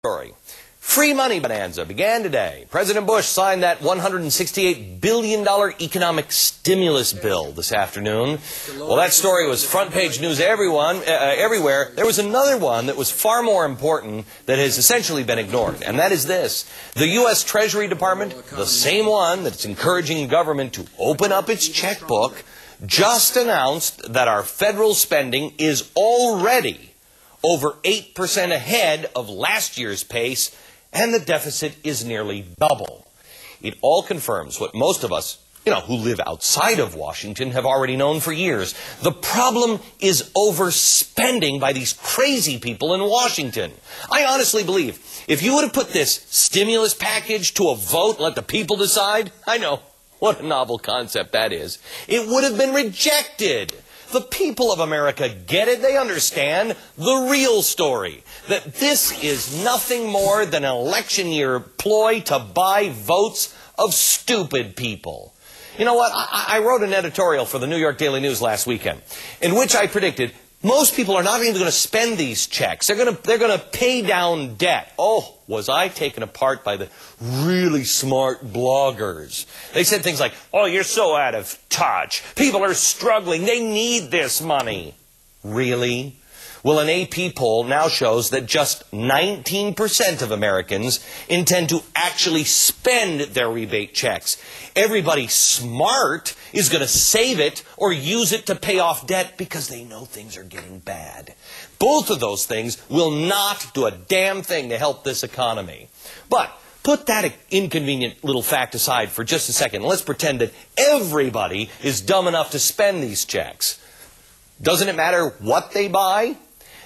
Story. Free money bonanza began today. President Bush signed that $168 billion economic stimulus bill this afternoon. Well, that story was front-page news everywhere. There was another one that was far more important that has essentially been ignored, and that is this. The U.S. Treasury Department, the same one that's encouraging government to open up its checkbook, just announced that our federal spending is already over 8% ahead of last year's pace, and the deficit is nearly double. It all confirms what most of us, who live outside of Washington have already known for years. The problem is overspending by these crazy people in Washington. I honestly believe if you would have put this stimulus package to a vote and let the people decide, I know, what a novel concept that is, it would have been rejected. The people of America get it. They understand the real story, that this is nothing more than an election year ploy to buy votes of stupid people. You know what? I wrote an editorial for the New York Daily News last weekend in which I predicted most people are not even going to spend these checks. They're going to pay down debt. Oh, was I taken apart by the really smart bloggers. They said things like, oh, you're so out of touch. People are struggling. They need this money. Really? Well, an AP poll now shows that just 19% of Americans intend to actually spend their rebate checks. Everybody smart is going to save it or use it to pay off debt because they know things are getting bad. Both of those things will not do a damn thing to help this economy. But put that inconvenient little fact aside for just a second. Let's pretend that everybody is dumb enough to spend these checks. Doesn't it matter what they buy?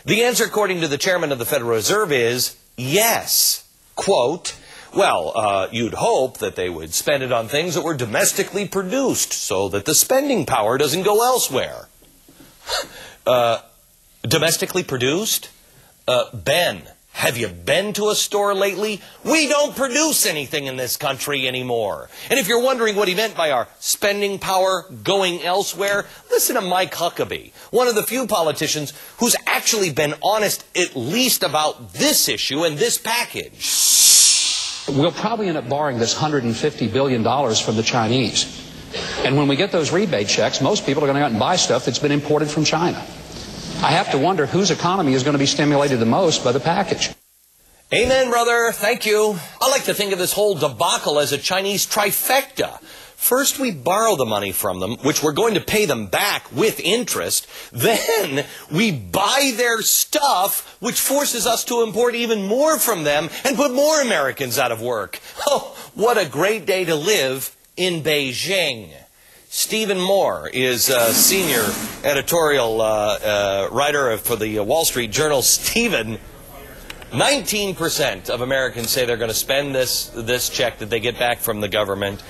The answer, according to the chairman of the Federal Reserve, is yes. Quote, well, you'd hope that they would spend it on things that were domestically produced so that the spending power doesn't go elsewhere. Domestically produced? Ben, have you been to a store lately? We don't produce anything in this country anymore. And if you're wondering what he meant by our spending power going elsewhere, listen to Mike Huckabee, one of the few politicians who's actually been honest at least about this issue and this package. We'll probably end up borrowing this $150 billion from the Chinese. And when we get those rebate checks, most people are going to go out and buy stuff that's been imported from China. I have to wonder whose economy is going to be stimulated the most by the package. Amen, brother. Thank you. I like to think of this whole debacle as a Chinese trifecta. First, we borrow the money from them, which we're going to pay them back with interest. Then, we buy their stuff, which forces us to import even more from them and put more Americans out of work. Oh, what a great day to live in Beijing. Stephen Moore is a senior editorial writer for the Wall Street Journal. Stephen, 19% of Americans say they're going to spend this check that they get back from the government.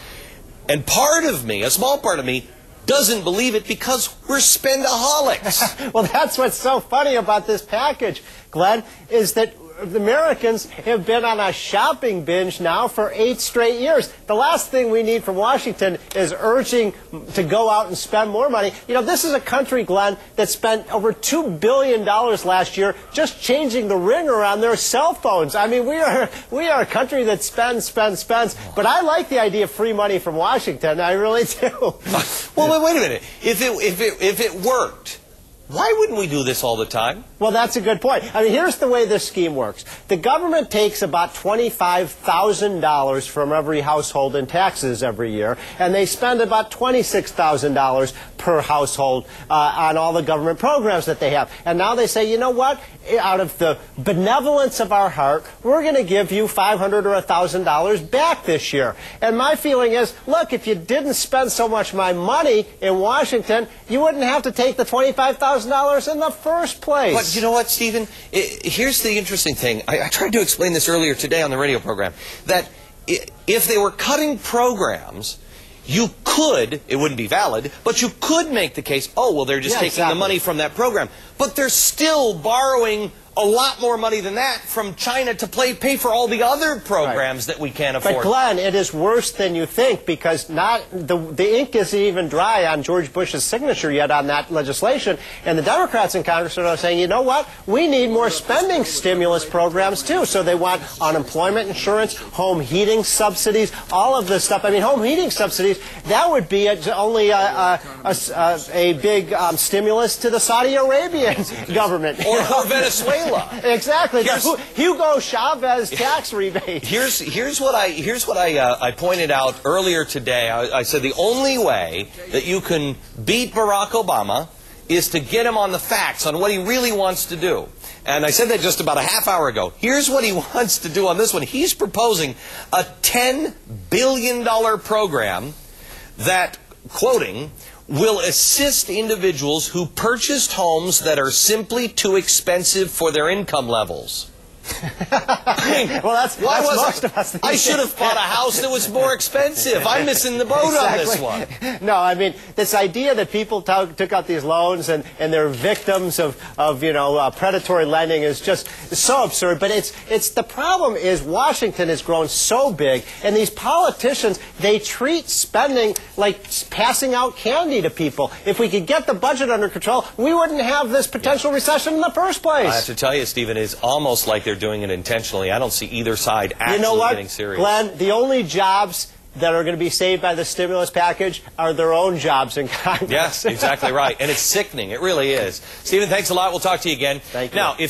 And part of me, a small part of me, doesn't believe it because we're spendaholics. Well, that's what's so funny about this package, Glenn, is that the Americans have been on a shopping binge now for 8 straight years. The last thing we need from Washington is urging to go out and spend more money. This is a country, Glenn, that spent over $2 billion last year just changing the ringer on their cell phones. I mean, we are a country that spends. But I like the idea of free money from Washington. I really do. Well, wait a minute. If it worked, why wouldn't we do this all the time? Well, that's a good point. I mean, here's the way this scheme works. The government takes about $25,000 from every household in taxes every year, and they spend about $26,000 per household on all the government programs that they have. And now they say, you know what? Out of the benevolence of our heart, we're going to give you $500 or $1,000 back this year. And my feeling is, look, if you didn't spend so much my money in Washington, you wouldn't have to take the $25,000 in the first place. But you know what, Stephen? Here's the interesting thing. I tried to explain this earlier today on the radio program, that if they were cutting programs, you could, it wouldn't be valid, but you could make the case, oh, well, they're just taking the money from that program. But they're still borrowing a lot more money than that from China to pay for all the other programs that we can't afford. But Glenn, it is worse than you think, because the ink isn't even dry on George Bush's signature yet on that legislation, and the Democrats in Congress are now saying, you know what, we need more spending stimulus programs too. So they want unemployment insurance, home heating subsidies, all of this stuff. I mean, home heating subsidies, that would be only a big stimulus to the Saudi Arabian government. Or Venezuela. Exactly. Hugo Chavez tax rebate. Here's what I pointed out earlier today. I said the only way that you can beat Barack Obama is to get him on the facts, on what he really wants to do. And I said that just about a half hour ago. Here's what he wants to do on this one. He's proposing a $10 billion program that, quoting, will assist individuals who purchased homes that are simply too expensive for their income levels. I mean, well, that's most of us. I should have bought a house that was more expensive. I'm missing the boat on this one. No, I mean, this idea that people took out these loans and they're victims of predatory lending is just so absurd. But it's the problem is Washington has grown so big, and these politicians, they treat spending like passing out candy to people. If we could get the budget under control, we wouldn't have this potential recession in the first place. I have to tell you, Stephen, it's almost like they're doing it intentionally. I don't see either side actually getting serious. Glenn, the only jobs that are going to be saved by the stimulus package are their own jobs in Congress. Yes, exactly right. And it's sickening. It really is. Stephen, thanks a lot. We'll talk to you again. Thank you. Now, if